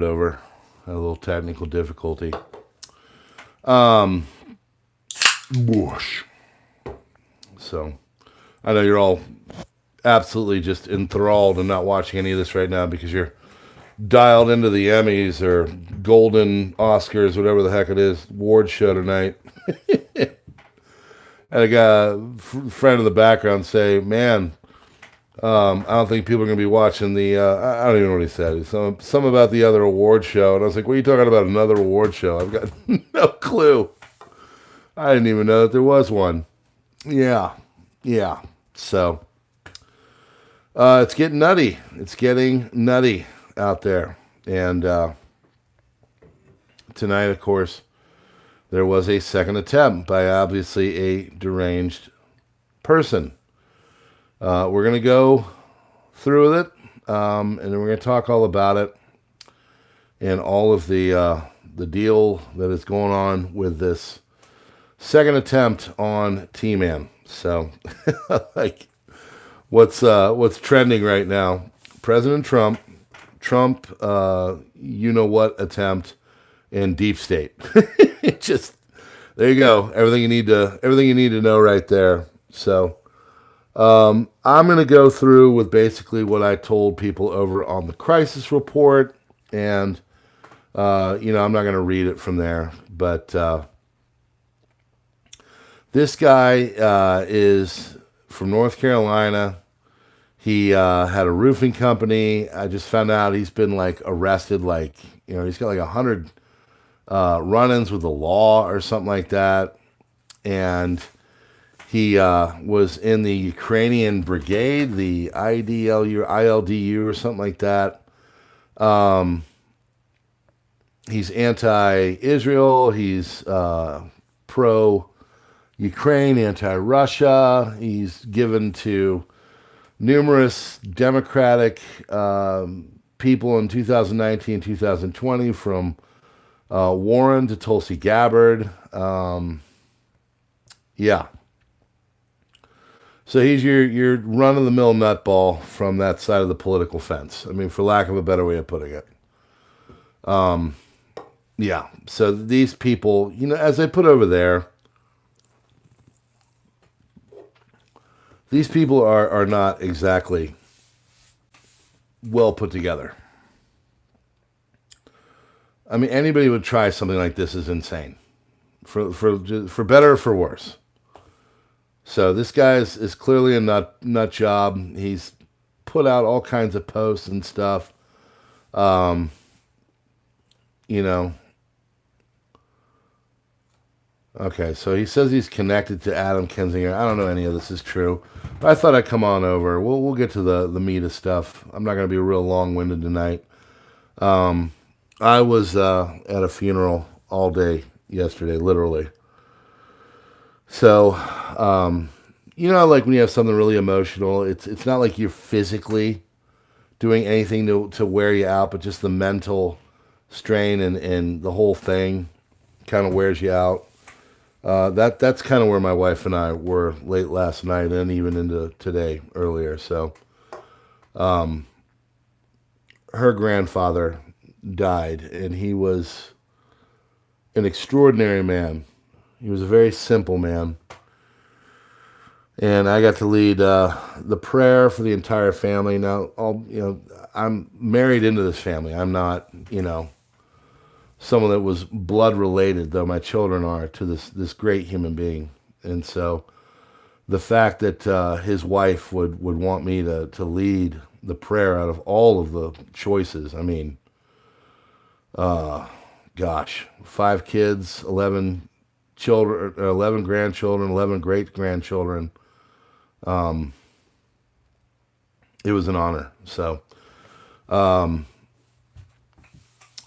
over. Had a little technical difficulty. Whoosh. So, I know you're all absolutely just enthralled and not watching any of this right now because you're dialed into the Emmys or Golden Oscars, whatever the heck it is, award show tonight. And I got a friend in the background say, man, I don't think people are going to be watching the, I don't even know what he said. Some about the other award show. And I was like, what are you talking about, another award show? I've got no clue. I didn't even know that there was one. Yeah. So, it's getting nutty. It's getting nutty out there. And tonight, of course, there was a second attempt by obviously a deranged person. We're going to go through with it, and then we're going to talk all about it and all of the deal that is going on with this second attempt on T-Man. So, like, what's trending right now? President Trump, you know what attempt, and deep state. Just there you go. Everything you need to know right there. So, I'm going to go through with basically what I told people over on the crisis report, and I'm not going to read it from there, but this guy is from North Carolina. He had a roofing company. I just found out he's been arrested. He's got 100 run-ins with the law or something like that, and he was in the Ukrainian Brigade, the ILDU or something like that. He's anti-Israel. He's pro-Ukraine, anti-Russia. He's given to numerous Democratic people in 2019, 2020, from Warren to Tulsi Gabbard. Yeah. So he's your run-of-the-mill nutball from that side of the political fence. I mean, for lack of a better way of putting it. Yeah. So these people, as I put over there, these people are not exactly well put together. I mean, anybody would try something like this is insane, for better or for worse. So this guy is clearly a nut job. He's put out all kinds of posts and stuff. Okay, so he says he's connected to Adam Kinzinger. I don't know any of this is true, but I thought I'd come on over. We'll get to the meat of stuff. I'm not going to be real long-winded tonight. I was at a funeral all day yesterday, literally. So, like when you have something really emotional, it's not like you're physically doing anything to wear you out, but just the mental strain and the whole thing kind of wears you out. That's kind of where my wife and I were late last night and even into today earlier. So, her grandfather died, and he was an extraordinary man. He was a very simple man. And I got to lead the prayer for the entire family. Now, I'm married into this family. I'm not, someone that was blood related, though my children are, to this great human being. And so the fact that his wife would want me to lead the prayer out of all of the choices, I mean, 5 kids, 11 children, 11 grandchildren, 11 great-grandchildren. It was an honor. So, I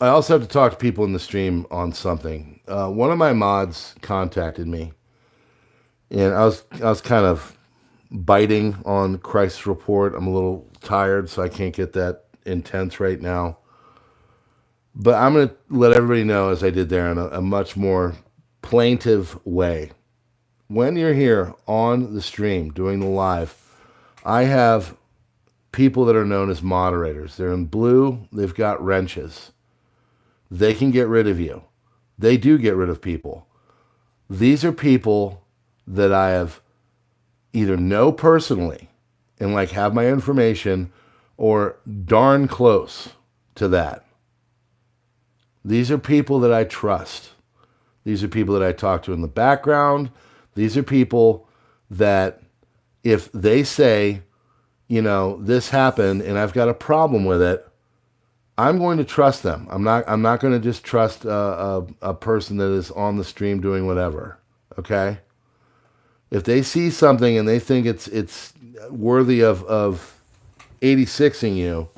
also have to talk to people in the stream on something. One of my mods contacted me, and I was kind of biting on Crisis Report. I'm a little tired, so I can't get that intense right now. But I'm going to let everybody know, as I did there, in a much more plaintive way. When you're here on the stream doing the live, I have people that are known as moderators. They're in blue. They've got wrenches. they can get rid of you. They do get rid of people. These are people that I have either know personally and like have my information or darn close to that. These are people that I trust. These are people that I talk to in the background. These are people that if they say, you know, this happened and I've got a problem with it, I'm going to trust them. I'm not going to just trust a person that is on the stream doing whatever. Okay? If they see something and they think it's worthy of 86ing you,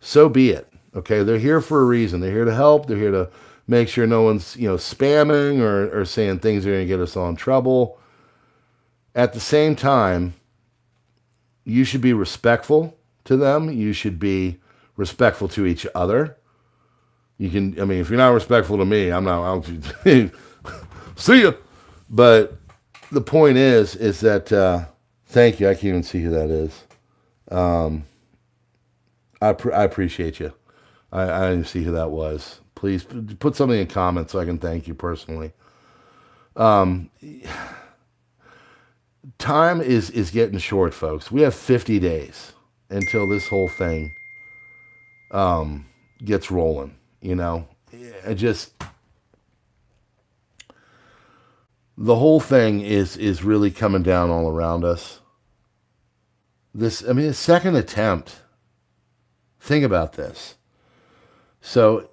so be it. Okay? They're here for a reason. They're here to help. They're here to make sure no one's, you know, spamming or saying things that are going to get us all in trouble. At the same time, you should be respectful to them. You should be respectful to each other. You can, I mean, if you're not respectful to me, I'll see ya. But the point is that, thank you. I can't even see who that is. I appreciate you. I didn't see who that was. Please put something in comments so I can thank you personally. Time is getting short, folks. We have 50 days until this whole thing gets rolling. You know, the whole thing is really coming down all around us. A second attempt. Think about this. So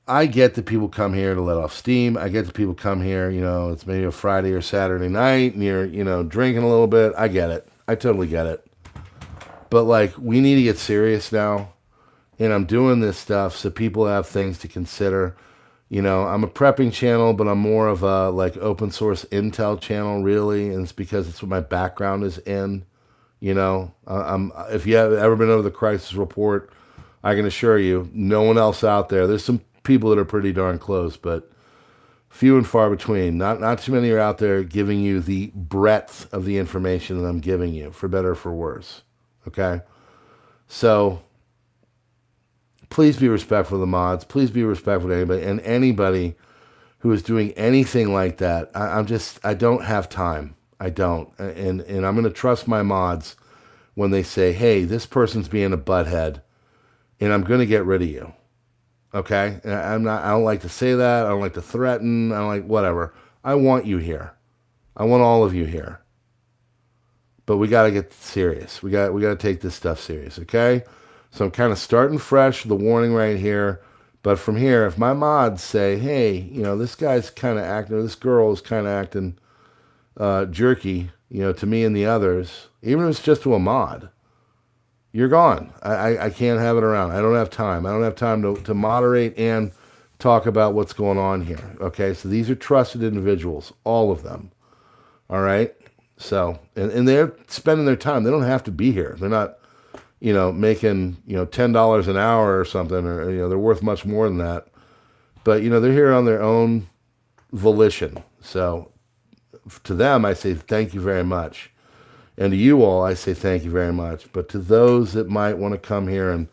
I get that people come here to let off steam. I get that people come here, you know, it's maybe a Friday or Saturday night and you're, you know, drinking a little bit. I get it. I totally get it. But like, we need to get serious now. And I'm doing this stuff so people have things to consider. You know, I'm a prepping channel, but I'm more of a like open source intel channel, really. And it's because it's what my background is in. You know, if you have ever been over the crisis report, I can assure you, no one else out there. There's some people that are pretty darn close, but few and far between. Not too many are out there giving you the breadth of the information that I'm giving you, for better or for worse. Okay? So, please be respectful of the mods. Please be respectful to anybody. And anybody who is doing anything like that, I don't have time. I don't. And I'm going to trust my mods when they say, hey, this person's being a butthead, and I'm going to get rid of you. Okay? I don't like to say that. I don't like to threaten. I don't like whatever. I want you here. I want all of you here. But we got to get serious. We got to take this stuff serious, okay? So I'm kind of starting fresh, the warning right here. But from here, if my mods say, hey, you know, this guy's kind of acting, or this girl is kind of acting jerky, you know, to me and the others, even if it's just to a mod, you're gone. I can't have it around. I don't have time. I don't have time to moderate and talk about what's going on here. Okay, so these are trusted individuals, all of them. All right? So, and they're spending their time. They don't have to be here. They're not, you know, making, you know, $10 an hour or something, or, you know, they're worth much more than that. But, you know, they're here on their own volition. So, to them, I say thank you very much. And to you all, I say thank you very much. But to those that might want to come here and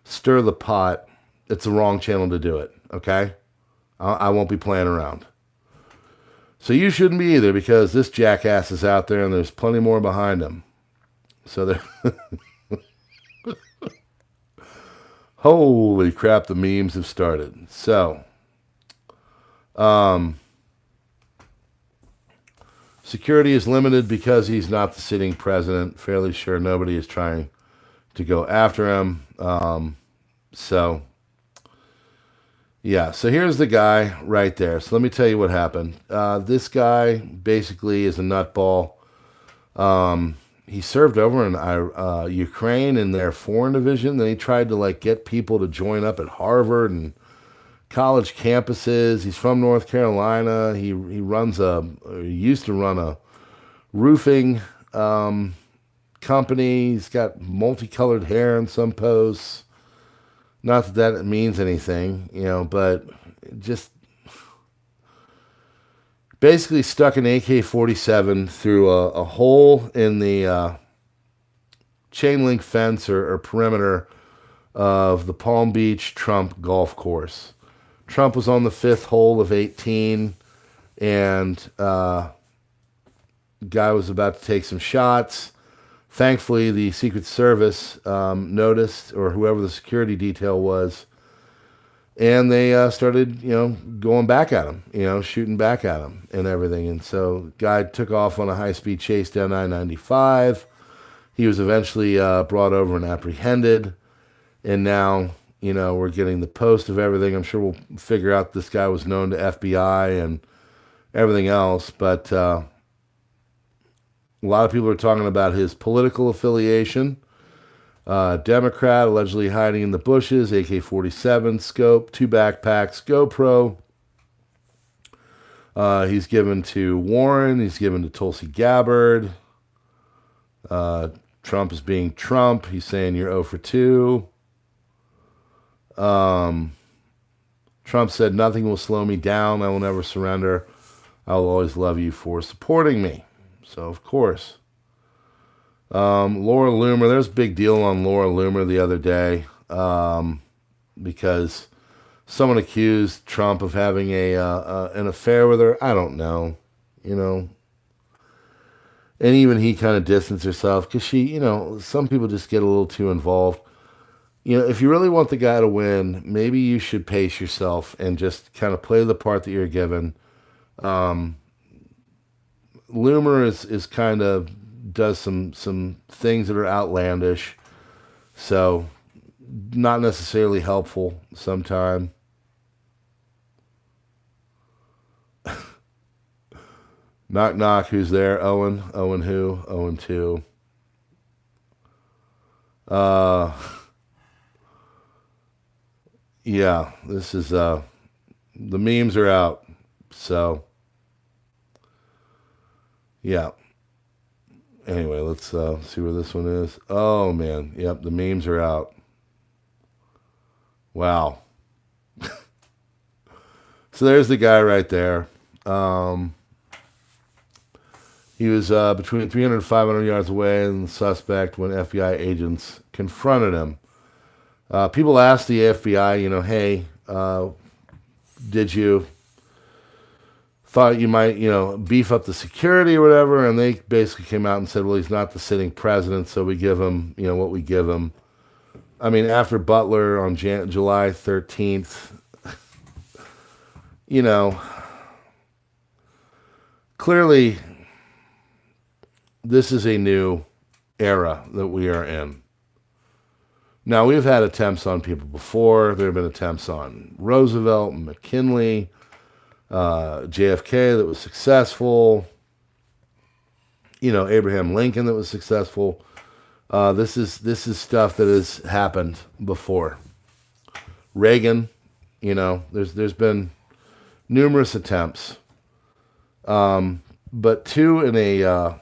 stir the pot, it's the wrong channel to do it, okay? I won't be playing around. So you shouldn't be either, because this jackass is out there and there's plenty more behind him. So there... Holy crap, the memes have started. So, security is limited because he's not the sitting president. Fairly sure nobody is trying to go after him. So, yeah. So here's the guy right there. So let me tell you what happened. This guy basically is a nutball. He served over in Ukraine in their foreign division. Then he tried to like get people to join up at Harvard and college campuses. He's from North Carolina. He used to run a roofing company. He's got multicolored hair in some posts. Not that means anything, you know, but just basically stuck an AK-47 through a hole in the chain link fence or perimeter of the Palm Beach Trump golf course, Trump was on the 5th hole of 18, and guy was about to take some shots. Thankfully, the Secret Service noticed, or whoever the security detail was, and they started, going back at him, shooting back at him and everything. And so guy took off on a high-speed chase down I-95. He was eventually brought over and apprehended. And now, we're getting the post of everything. I'm sure we'll figure out this guy was known to FBI and everything else. But a lot of people are talking about his political affiliation. Democrat, allegedly hiding in the bushes, AK-47, scope, 2 backpacks, GoPro. He's given to Warren. He's given to Tulsi Gabbard. Trump is being Trump. He's saying you're 0 for 2. Trump said, nothing will slow me down. I will never surrender. I will always love you for supporting me. So, of course. Laura Loomer, there's a big deal on Laura Loomer the other day because someone accused Trump of having an affair with her. I don't know, and even he kind of distanced herself because she, some people just get a little too involved. If you really want the guy to win, maybe you should pace yourself and just kind of play the part that you're given. Loomer is kind of does some things that are outlandish, so not necessarily helpful sometime. Knock knock, who's there? Owen. Owen who? Owen 2. Yeah, this is the memes are out, so yeah. Anyway, let's see where this one is. Oh, man. Yep, the memes are out. Wow. So there's the guy right there. He was between 300 and 500 yards away and the suspect when FBI agents confronted him. People asked the FBI, hey, did you... thought you might, beef up the security or whatever, and they basically came out and said, well, he's not the sitting president, so we give him, what we give him. I mean, after Butler on July 13th, clearly this is a new era that we are in. Now, we've had attempts on people before. There have been attempts on Roosevelt and McKinley, JFK that was successful, Abraham Lincoln that was successful. This is stuff that has happened before. Reagan, there's been numerous attempts, but 2 in a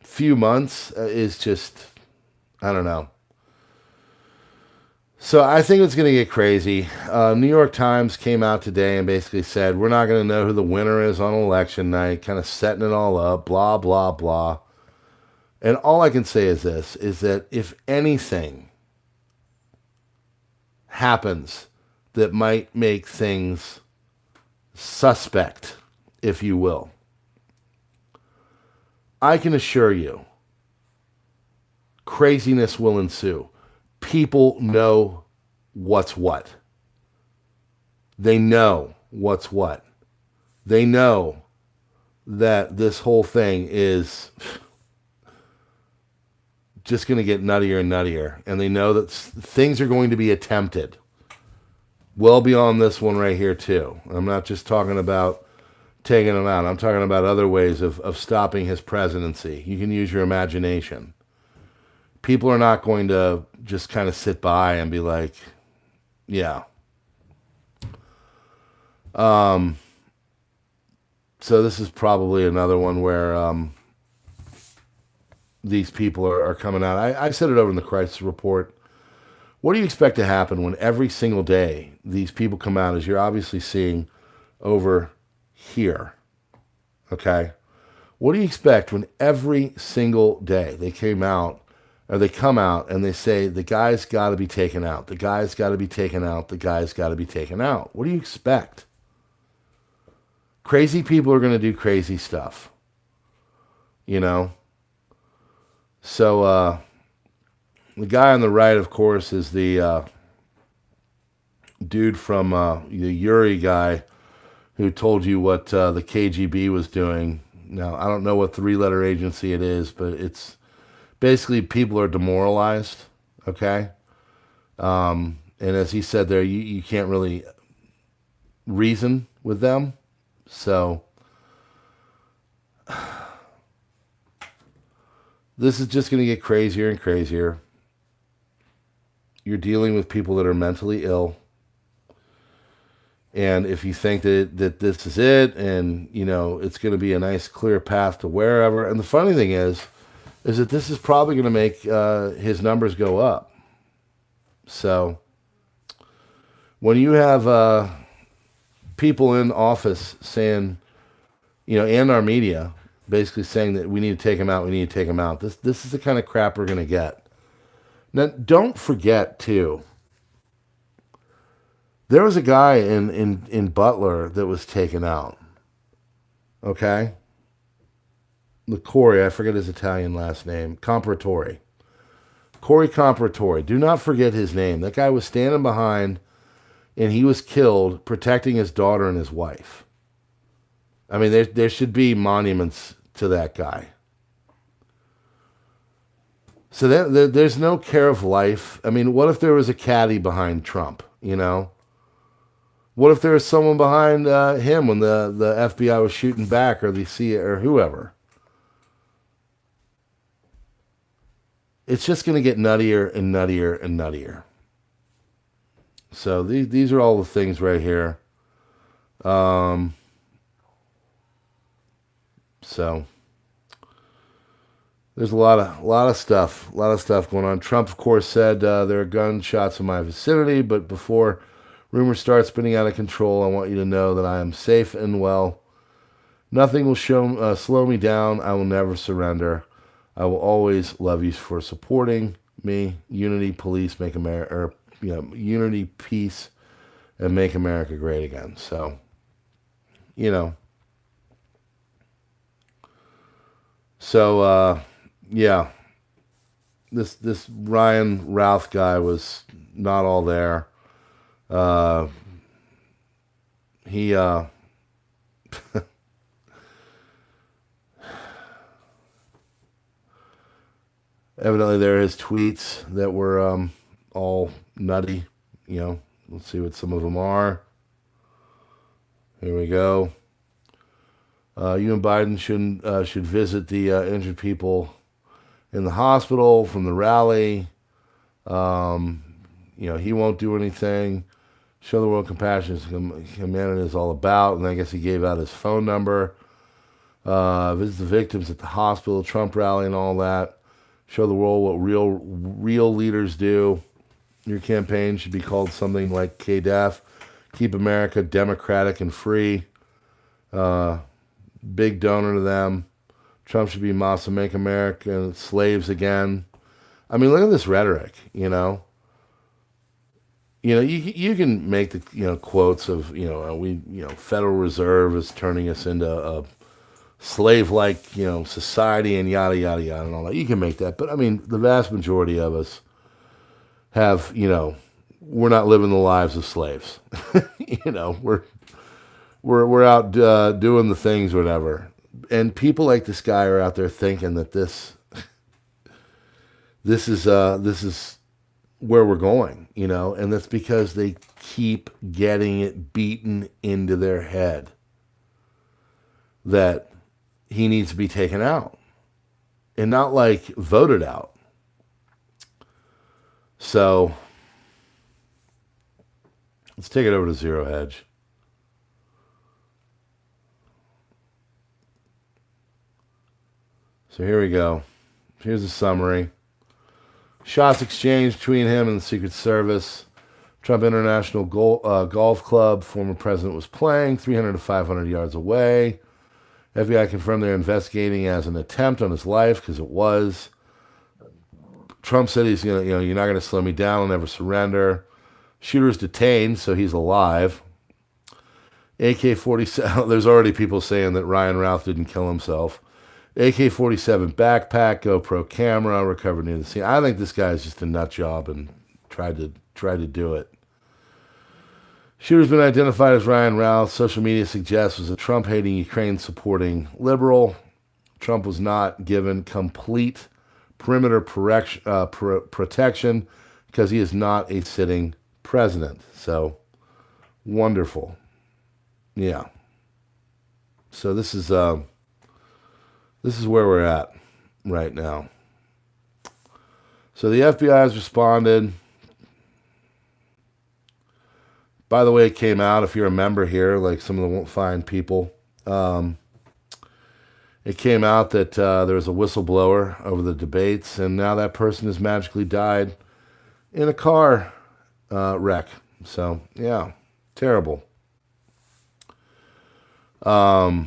few months is just, I don't know. So I think it's going to get crazy. New York Times came out today and basically said, we're not going to know who the winner is on election night, kind of setting it all up, blah, blah, blah. And all I can say is this, is that if anything happens that might make things suspect, if you will, I can assure you, craziness will ensue. People know what's what. They know what's what. They know that this whole thing is just going to get nuttier and nuttier. And they know that things are going to be attempted. Well beyond this one right here, too. I'm not just talking about taking him out. I'm talking about other ways of stopping his presidency. You can use your imagination. People are not going to just kind of sit by and be like, yeah. So this is probably another one where these people are coming out. I said it over in the crisis report. What do you expect to happen when every single day these people come out, as you're obviously seeing over here? Okay? What do you expect when every single day they came out or they come out and they say, the guy's got to be taken out. The guy's got to be taken out. The guy's got to be taken out. What do you expect? Crazy people are going to do crazy stuff. You know? So, the guy on the right, of course, is the dude from the Yuri guy who told you what the KGB was doing. Now, I don't know what three-letter agency it is, but it's basically people are demoralized, okay? And as he said there, you can't really reason with them. So this is just going to get crazier and crazier. You're dealing with people that are mentally ill. And if you think that this is it and, you know, it's going to be a nice clear path to wherever. And the funny thing is that this is probably going to make his numbers go up. So when you have people in office saying, you know, and our media basically saying that we need to take him out, we need to take him out. This is the kind of crap we're going to get. Now, don't forget, too, there was a guy in Butler that was taken out. Okay? The Corey, I forget his Italian last name. Compratore. Corey Compratore. Do not forget his name. That guy was standing behind, and he was killed protecting his daughter and his wife. I mean, there should be monuments to that guy. So there's no care of life. I mean, what if there was a caddy behind Trump, you know? What if there was someone behind him when the FBI was shooting back, or the CIA, or whoever? It's just going to get nuttier and nuttier and nuttier. So these are all the things right here. So there's a lot of stuff going on. Trump, of course, said there are gunshots in my vicinity, but before rumors start spinning out of control, I want you to know that I am safe and well. Nothing will slow me down. I will never surrender. I will always love you for supporting me. Unity, police, make America, or unity, peace, and make America great again. So, you know. So, yeah. This Ryan Routh guy was not all there. He evidently there are his tweets that were all nutty. You know, let's see what some of them are. Here we go. You and Biden should visit the injured people in the hospital from the rally. You know, he won't do anything. Show the world compassion humanity is all about. And I guess he gave out his phone number. Visit the victims at the hospital, Trump rally and all that. Show the world what real leaders do. Your campaign should be called something like KDEF. Keep America democratic and free. Big donor to them. Trump should be Massa, make America slaves again. I mean, look at this rhetoric, you know. You know, you can make the quotes of Federal Reserve is turning us into a slave-like society and yada yada yada and all that. You can make that, but I mean the vast majority of us have we're not living the lives of slaves. We're out doing the things, whatever. And people like this guy are out there thinking that this is where we're going, and that's because they keep getting it beaten into their head that he needs to be taken out and not like voted out. So let's take it over to Zero Hedge. So here we go. Here's a summary. Shots exchanged between him and the Secret Service. Trump International Golf Club, former president was playing 300 to 500 yards away. FBI confirmed they're investigating as an attempt on his life, because it was. Trump said he's going to, you're not going to slow me down. I'll never surrender. Shooter's detained, so he's alive. AK-47, there's already people saying that Ryan Routh didn't kill himself. AK-47 backpack, GoPro camera, recovered near the scene. I think this guy is just a nut job and tried to do it. Shooter's been identified as Ryan Routh. Social media suggests was a Trump-hating, Ukraine-supporting liberal. Trump was not given complete perimeter protection because he is not a sitting president. So, wonderful. Yeah. So this is where we're at right now. So the FBI has responded. By the way, it came out, if you're a member here, like some of the fine people, it came out that there was a whistleblower over the debates, and now that person has magically died in a car wreck. So, yeah, terrible. So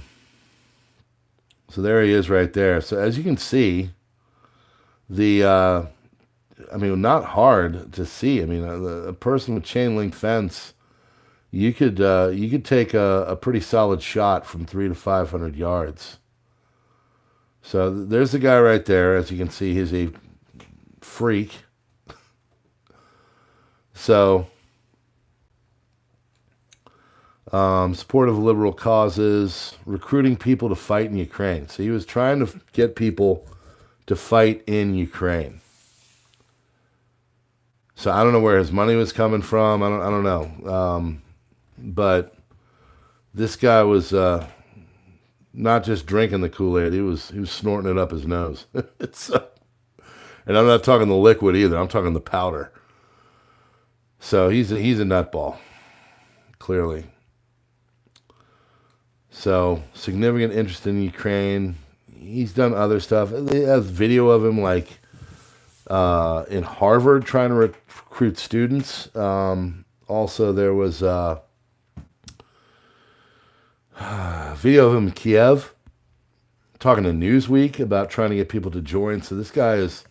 there he is right there. So as you can see, not hard to see. I mean, a person with chain link fence, you could take a pretty solid shot from 300 to 500 yards. So there's the guy right there. As you can see, he's a freak. So, supportive of liberal causes, recruiting people to fight in Ukraine. So he was trying to get people to fight in Ukraine. So I don't know where his money was coming from. I don't know. But this guy was not just drinking the Kool-Aid. He was snorting it up his nose. And I'm not talking the liquid either. I'm talking the powder. So he's a nutball, clearly. So significant interest in Ukraine. He's done other stuff. They have video of him like in Harvard trying to recruit students. Also, there was video of him in Kiev talking to Newsweek about trying to get people to join. So this guy has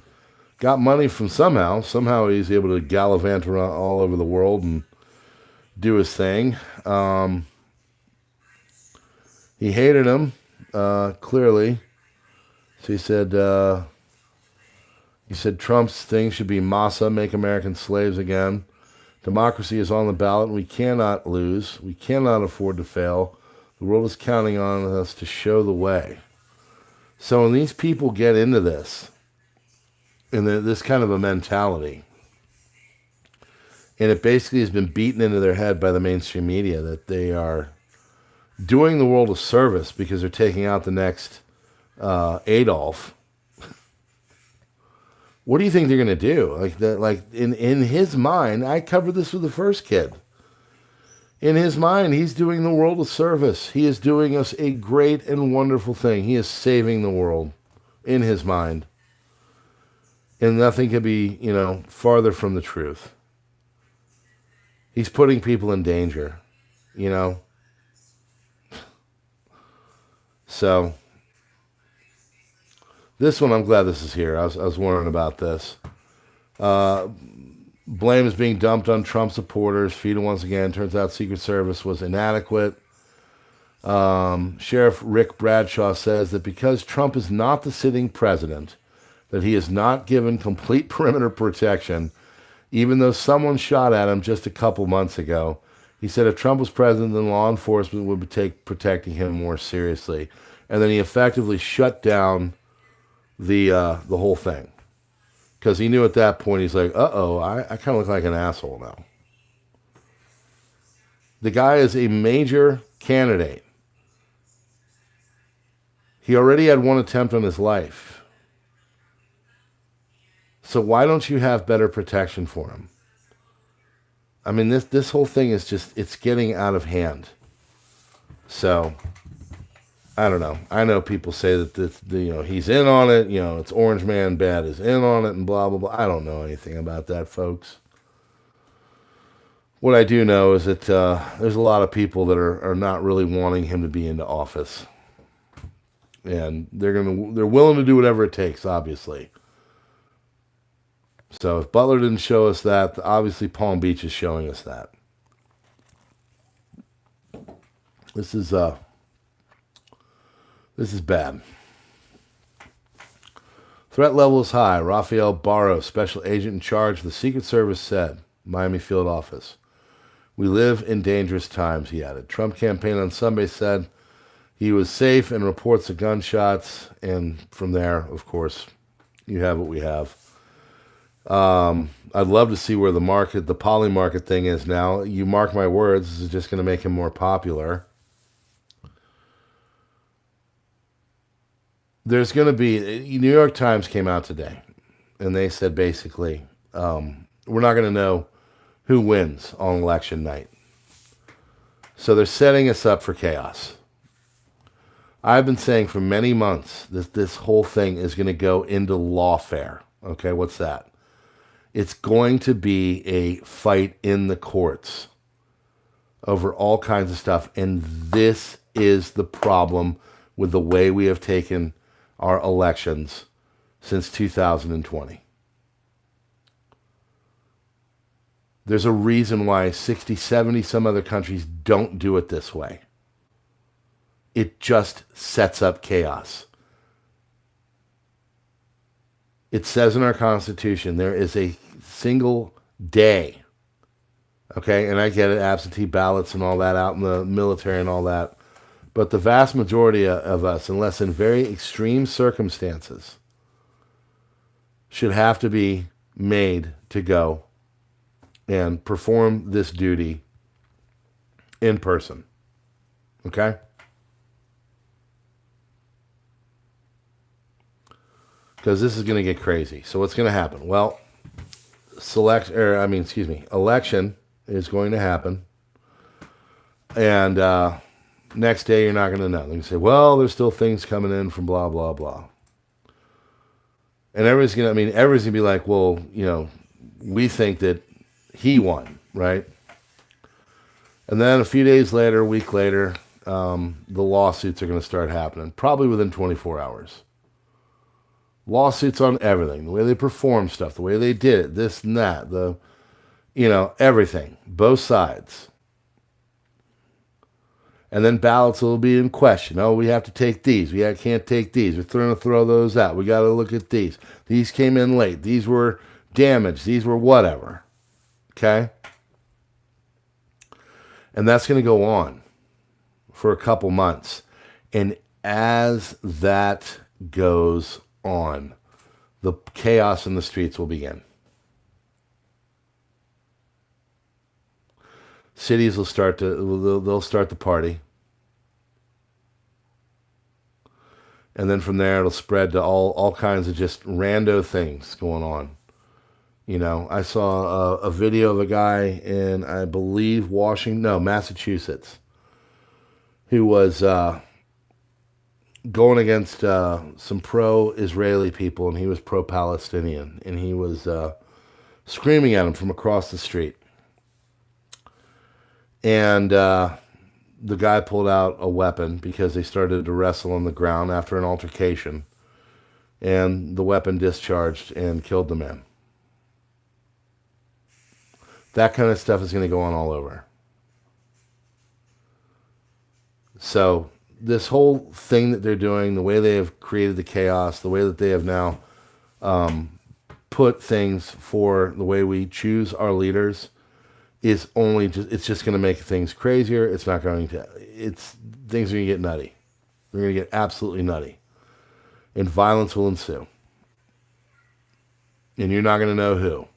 got money from somehow. Somehow he's able to gallivant around all over the world and do his thing. He hated him, clearly. So he said Trump's thing should be Massa, make Americans slaves again. Democracy is on the ballot, and we cannot lose. We cannot afford to fail. The world is counting on us to show the way. So when these people get into this, and this kind of a mentality, and it basically has been beaten into their head by the mainstream media that they are doing the world a service because they're taking out the next Adolf. What do you think they're going to do? Like in his mind, I covered this with the first kid. In his mind, he's doing the world a service. He is doing us a great and wonderful thing. He is saving the world in his mind. And nothing could be, farther from the truth. He's putting people in danger, So, this one, I'm glad this is here. I was wondering about this. Blame is being dumped on Trump supporters. FIDA once again. Turns out Secret Service was inadequate. Sheriff Rick Bradshaw says that because Trump is not the sitting president, that he is not given complete perimeter protection, even though someone shot at him just a couple months ago. He said if Trump was president, then law enforcement would take protecting him more seriously. And then he effectively shut down the whole thing. Because he knew at that point, he's like, uh-oh, I kind of look like an asshole now. The guy is a major candidate. He already had one attempt on his life. So why don't you have better protection for him? I mean, this whole thing is just, it's getting out of hand. So, I don't know. I know people say that he's in on it. It's Orange Man Bad is in on it and blah, blah, blah. I don't know anything about that, folks. What I do know is that there's a lot of people that are not really wanting him to be into office. And they're willing to do whatever it takes, obviously. So if Butler didn't show us that, obviously Palm Beach is showing us that. This is bad. Threat level is high. Rafael Barros, special agent in charge of the Secret Service, said, Miami field office. We live in dangerous times, he added. Trump campaign on Sunday said he was safe and reports of gunshots. And from there, of course, you have what we have. I'd love to see where the poly market thing is now. You mark my words, this is just going to make him more popular. There's going to be, New York Times came out today, and they said basically, we're not going to know who wins on election night. So they're setting us up for chaos. I've been saying for many months that this whole thing is going to go into lawfare. Okay, what's that? It's going to be a fight in the courts over all kinds of stuff. And this is the problem with the way we have taken our elections since 2020. There's a reason why 60, 70, some other countries don't do it this way. It just sets up chaos. It says in our Constitution there is a single day, okay, and I get it, absentee ballots and all that out in the military and all that, but the vast majority of us, unless in very extreme circumstances, should have to be made to go and perform this duty in person, okay? Because this is going to get crazy. So what's going to happen? Well, election is going to happen. And next day you're not going to know. They're going to say, well, there's still things coming in from blah, blah, blah. And everybody's going to be like, well, we think that he won, right? And then a few days later, a week later, the lawsuits are going to start happening, probably within 24 hours. Lawsuits on everything, the way they perform stuff, the way they did it, this and that, everything, both sides. And then ballots will be in question. Oh, we have to take these. We can't take these. We're going to throw those out. We got to look at these. These came in late. These were damaged. These were whatever. Okay? And that's going to go on for a couple months. And as that goes on, the chaos in the streets will begin. Cities will start the party. And then from there it'll spread to all kinds of just rando things going on. I saw a video of a guy in, I believe, Massachusetts, who was going against some pro-Israeli people, and he was pro-Palestinian, and he was screaming at him from across the street. And the guy pulled out a weapon because they started to wrestle on the ground after an altercation, and the weapon discharged and killed the man. That kind of stuff is going to go on all over. So this whole thing that they're doing, the way they have created the chaos, the way that they have now put things for the way we choose our leaders, it's just going to make things crazier. Things are going to get nutty. They're going to get absolutely nutty. And violence will ensue. And you're not going to know who.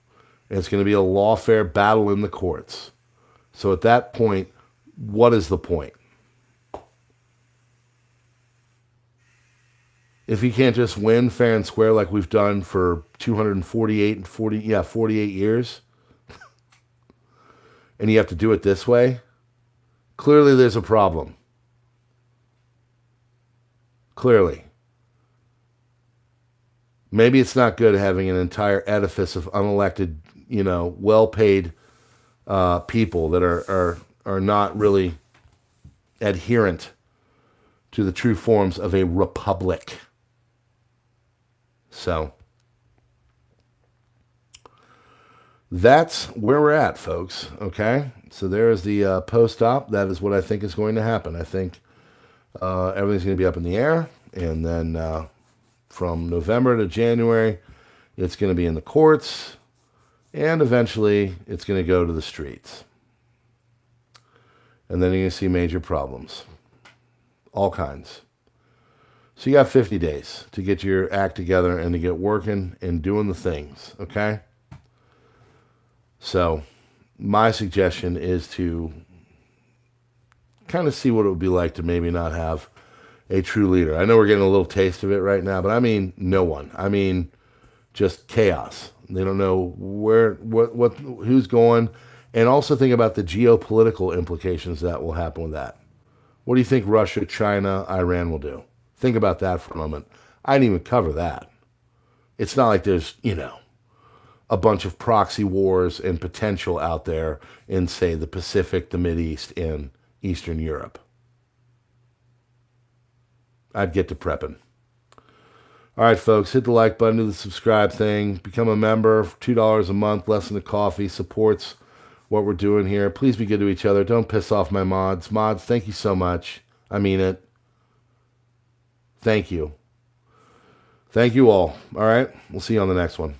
And it's going to be a lawfare battle in the courts. So at that point, what is the point? If you can't just win fair and square like we've done for 48 years, and you have to do it this way, clearly there's a problem. Clearly. Maybe it's not good having an entire edifice of unelected, well-paid people that are not really adherent to the true forms of a republic. So, that's where we're at, folks. Okay, so there is the post-op. That is what I think is going to happen. I think everything's going to be up in the air, and then from November to January, it's going to be in the courts, and eventually it's going to go to the streets. And then you're going to see major problems, all kinds. So you got 50 days to get your act together and to get working and doing the things, okay? So my suggestion is to kind of see what it would be like to maybe not have a true leader. I know we're getting a little taste of it right now, but I mean no one. I mean just chaos. They don't know who's going. And also think about the geopolitical implications that will happen with that. What do you think Russia, China, Iran will do? Think about that for a moment. I didn't even cover that. It's not like there's, a bunch of proxy wars and potential out there in, say, the Pacific, the Mideast, and Eastern Europe. I'd get to prepping. All right, folks, hit the like button, do the subscribe thing, become a member for $2 a month, less than a coffee, supports what we're doing here. Please be good to each other. Don't piss off my mods. Mods, thank you so much. I mean it. Thank you. Thank you all. All right, we'll see you on the next one.